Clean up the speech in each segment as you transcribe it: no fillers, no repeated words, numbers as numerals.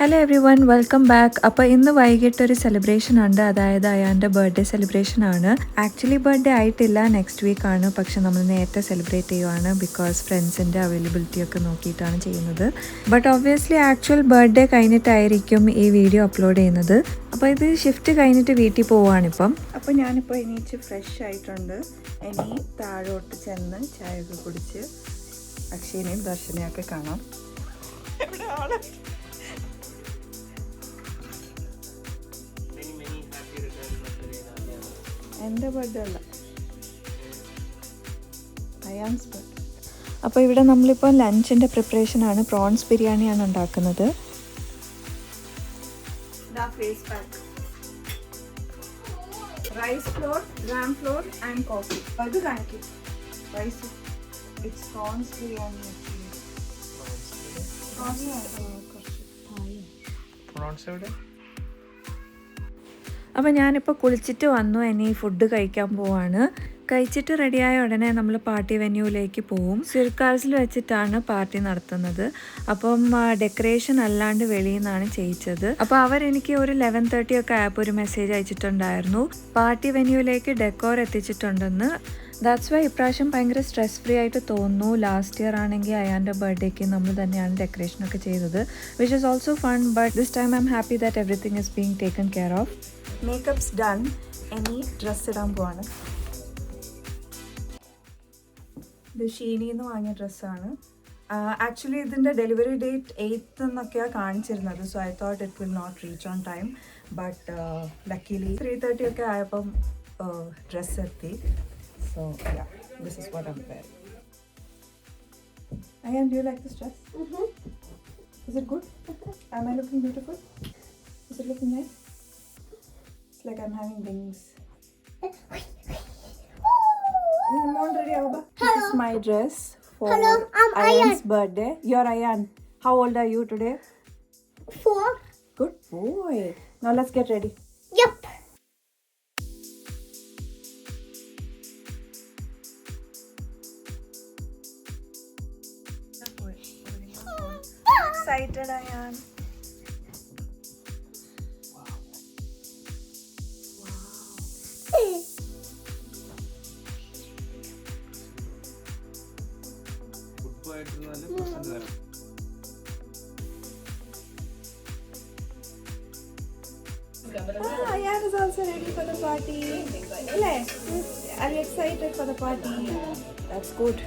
Hello every one, welcome back. അപ്പോൾ ഇന്ന് വൈകിട്ട് ഒരു സെലിബ്രേഷൻ ഉണ്ട്, അതായത് അയാൻ്റെ ബർത്ത്ഡേ സെലിബ്രേഷൻ ആണ്. ആക്ച്വലി ബർത്ത്ഡേ ആയിട്ടില്ല, നെക്സ്റ്റ് വീക്ക് ആണ്. പക്ഷെ നമ്മൾ നേരത്തെ സെലിബ്രേറ്റ് ചെയ്യുവാണ് ബിക്കോസ് ഫ്രണ്ട്സിൻ്റെ അവൈലബിലിറ്റി ഒക്കെ നോക്കിയിട്ടാണ് ചെയ്യുന്നത്. ബട്ട് ഒബ്വിയസ്ലി ആക്ച്വൽ ബർത്ത്ഡേ കഴിഞ്ഞിട്ടായിരിക്കും ഈ വീഡിയോ അപ്ലോഡ് ചെയ്യുന്നത്. അപ്പോൾ ഇത് ഷിഫ്റ്റ് കഴിഞ്ഞിട്ട് വീട്ടിൽ പോവുകയാണിപ്പം. അപ്പോൾ ഞാനിപ്പോൾ എണീച്ച് ഫ്രഷ് ആയിട്ടുണ്ട്. ഇനി താഴോട്ട് ചെന്ന് ചായയൊക്കെ കുടിച്ച് അക്ഷയനെയും ദർശനയൊക്കെ കാണാം. എൻ്റെ ബർത്ത്ഡേ അല്ല, അയാൻസ് ബർത്ത്ഡേ. അപ്പോൾ ഇവിടെ നമ്മളിപ്പോൾ ലഞ്ചിൻ്റെ പ്രിപ്പറേഷനാണ്. പ്രോൺസ് ബിരിയാണിയാണ് ഉണ്ടാക്കുന്നത്. Rice flour, gram flour and coffee. അത് കാണിക്കും. Rice it's prawns biryani. അപ്പോൾ ഞാനിപ്പോൾ കുളിച്ചിട്ട് വന്നു, ഇനി ഫുഡ് കഴിക്കാൻ പോവാണ്. കഴിച്ചിട്ട് റെഡിയായ ഉടനെ നമ്മൾ പാർട്ടി വെന്യൂവിലേക്ക് പോവും. സിർക്കാസിൽ വെച്ചിട്ടാണ് പാർട്ടി നടത്തുന്നത്. അപ്പം ഡെക്കറേഷൻ അല്ലാണ്ട് വെളിയിൽ നിന്നാണ് ചെയ്യിച്ചത്. അപ്പോൾ അവരെനിക്ക് ഒരു 11:30 ഒക്കെ ആയപ്പോൾ ഒരു മെസ്സേജ് അയച്ചിട്ടുണ്ടായിരുന്നു, പാർട്ടി വെന്യൂവിലേക്ക് ഡെക്കോർ എത്തിച്ചിട്ടുണ്ടെന്ന്. ദാറ്റ്സ് വൈ ഇപ്രാവശ്യം ഭയങ്കര സ്ട്രെസ് ഫ്രീ ആയിട്ട് തോന്നുന്നു. ലാസ്റ്റ് ഇയർ ആണെങ്കിൽ അയാൻ്റെ ബർത്ത്ഡേക്ക് നമ്മൾ തന്നെയാണ് ഡെക്കറേഷനൊക്കെ ചെയ്തത്, which is also fun. But this time I am happy that everything is being taken care of. Makeups done. ഇനി ഡ്രസ്സ് ഇടാൻ പോവാണ്. ഇത് ഷീനിന്ന് വാങ്ങിയ ഡ്രസ്സാണ്. ആക്ച്വലി ഇതിൻ്റെ ഡെലിവറി ഡേറ്റ് 8th എന്നൊക്കെയാണ് കാണിച്ചിരുന്നത്. So I thought it will not reach on time. But luckily 3:30 ഒക്കെ ആയപ്പം ഡ്രസ്സ് എത്തി. So yeah, this is what I'm wearing. Ayan, do you like this dress? Is it good? Am I looking beautiful? Is it looking nice? It's like I'm having wings. I'm already over. This is my dress for Ayan's birthday. You're Ayan. How old are you today? 4. Good boy. Now let's get ready. Yep. Excited Ayan. Ayan is also ready for the party. Are you excited for the party? That's good.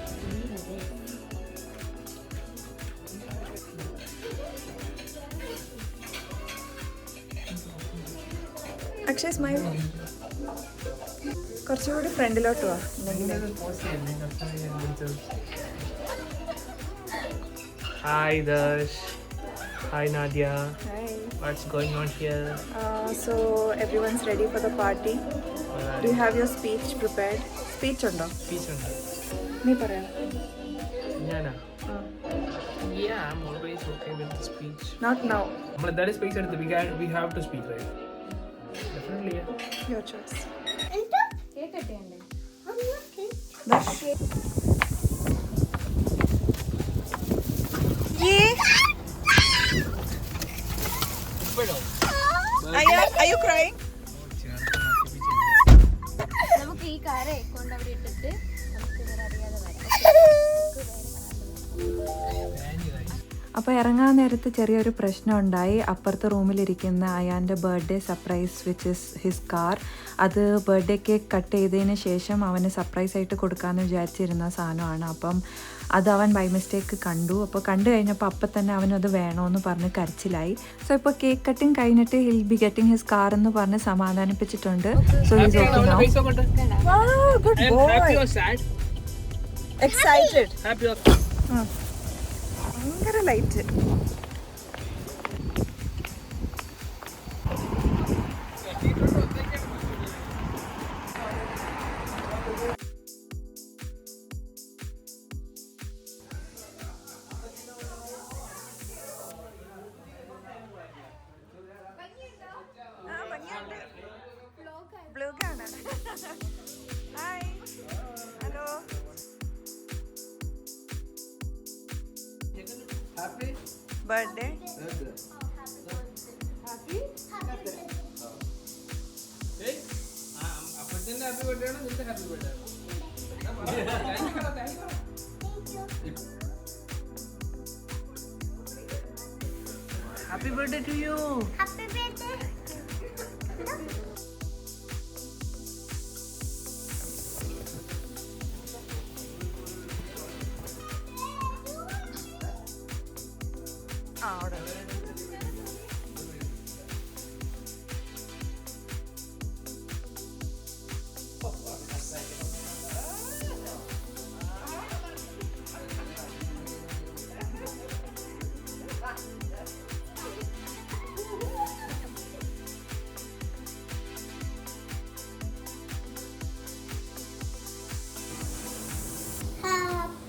Akshay smile. കുറച്ചുകൂടി ഫ്രണ്ടിലോട്ട് വാ. Hi Dash. Hi Nadia. Hi. What's going on here? So everyone's ready for the party. Do you have your speech prepared? Speech undo? Speech ഉണ്ട്. നീ പറയാം. ഞാനാ? Yeah, I'm always okay with the speech. Not now. നമ്മൾ എന്തായാലും speech എടുത്ത് we have to speak, right? Definitely, yeah. Your choice. Are you crying? നമുക്ക് ഈ കാറെ കൊണ്ടവിടെ ഇട്ടിട്ട് നമുക്ക് ഇവർ അറിയാതെ വരാം. അപ്പോൾ ഇറങ്ങാൻ നേരത്ത് ചെറിയൊരു പ്രശ്നം ഉണ്ടായി. അപ്പുറത്തെ റൂമിലിരിക്കുന്ന അയാൻ്റെ birthday surprise which is his car, അത് ബർത്ത്ഡേ കേക്ക് കട്ട് ചെയ്തതിന് ശേഷം അവന് സർപ്രൈസ് ആയിട്ട് കൊടുക്കാമെന്ന് വിചാരിച്ചിരുന്ന സാധനമാണ്. അപ്പം അത് അവൻ ബൈ മിസ്റ്റേക്ക് കണ്ടു. അപ്പോൾ കണ്ടു കഴിഞ്ഞപ്പോൾ അപ്പം തന്നെ അവനത് വേണമെന്ന് പറഞ്ഞ് കരച്ചിലായി. സോ ഇപ്പോൾ കേക്ക് കട്ടിങ് കഴിഞ്ഞിട്ട് he'll be getting his car എന്ന് പറഞ്ഞ് സമാധാനിപ്പിച്ചിട്ടുണ്ട്. So is okay now. Good boy. Happy or sad? Excited. Happy or ഭയങ്കര ലൈറ്റ്. ബ്ലോഗാണ്. Hi, hello. happy birthday. അപ്പച്ചന്റെ ഹാപ്പി ബർത്ത്ഡേ ആണ് നിന്റെ ഹാപ്പി ബർത്ത്ഡേ ആണ്. Happy birthday to you. Happy birthday.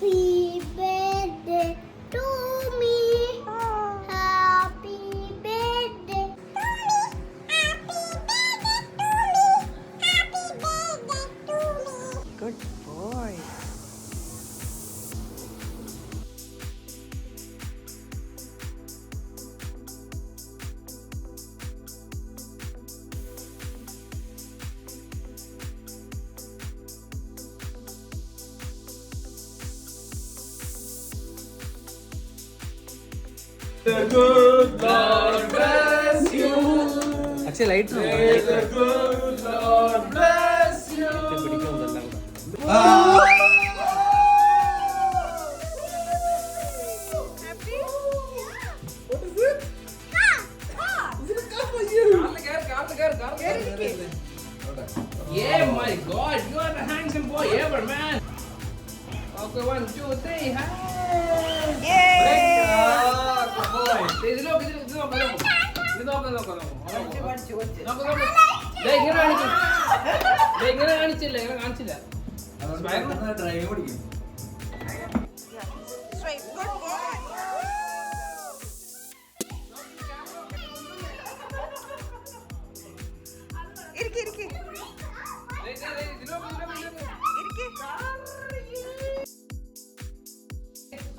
Happy birthday to me. Happy birthday to me. Happy birthday to me. Happy birthday to me. Good boy. The good Lord bless you. Actually, light. May the good Lord bless you. What is it? Is it a cup for you? Yeah, my God, you are the handsome boy ever, man. Okay, 1, 2, 3, hey! Yay! Good boy. This look.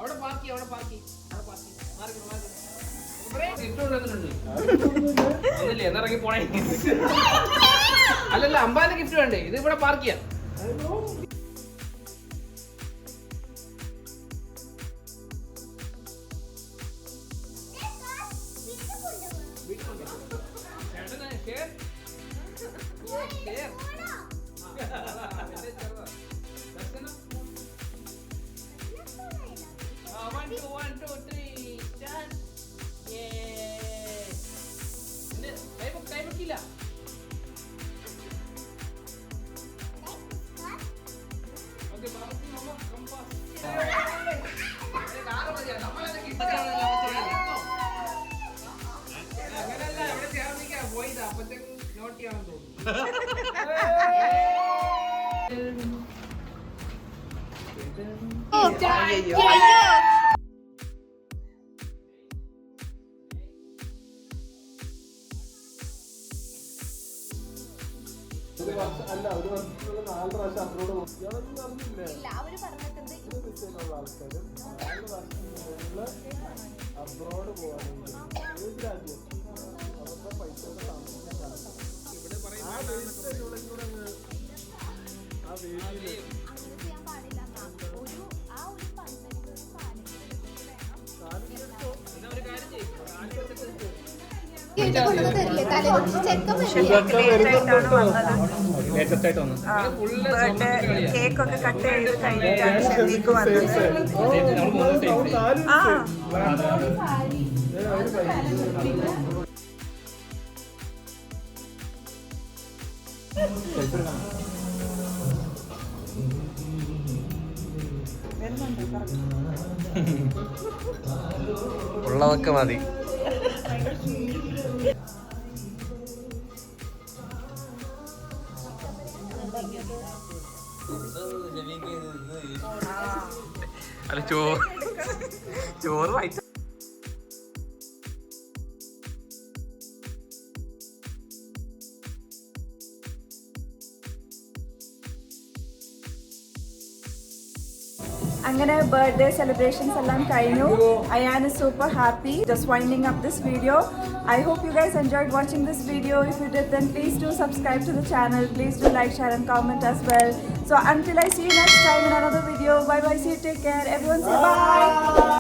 അവിടെ പാർക്കി ഒന്നില്ലേ എന്നിറങ്ങി പോണേ. അല്ലല്ല, അമ്പാന്റെ gift വേണ്ടേ? ഇത് ഇവിടെ park ചെയ്യാം. Abroad പോവാണെങ്കിൽ ഏത് രാജ്യം അവരുടെ പൈസ ആ വേദിയിൽ കേക്കൊക്കെ കട്ട് ചെയ്ത് കഴിഞ്ഞിട്ടാണ് ഷെഫീക്ക് വന്നത്. ഉള്ളതൊക്കെ മതി. അല്ല ചോറ് വായിച്ച അങ്ങനെ ബർത്ത്ഡേ സെലിബ്രേഷൻസ് എല്ലാം കഴിഞ്ഞു. Ayan is super happy. Just winding up this video. I hope you guys enjoyed watching this video. If you did, then please do subscribe to the channel. Please do like, share and comment as well. So until I see you next time in another video. Bye bye. See you. Take care. Everyone say bye.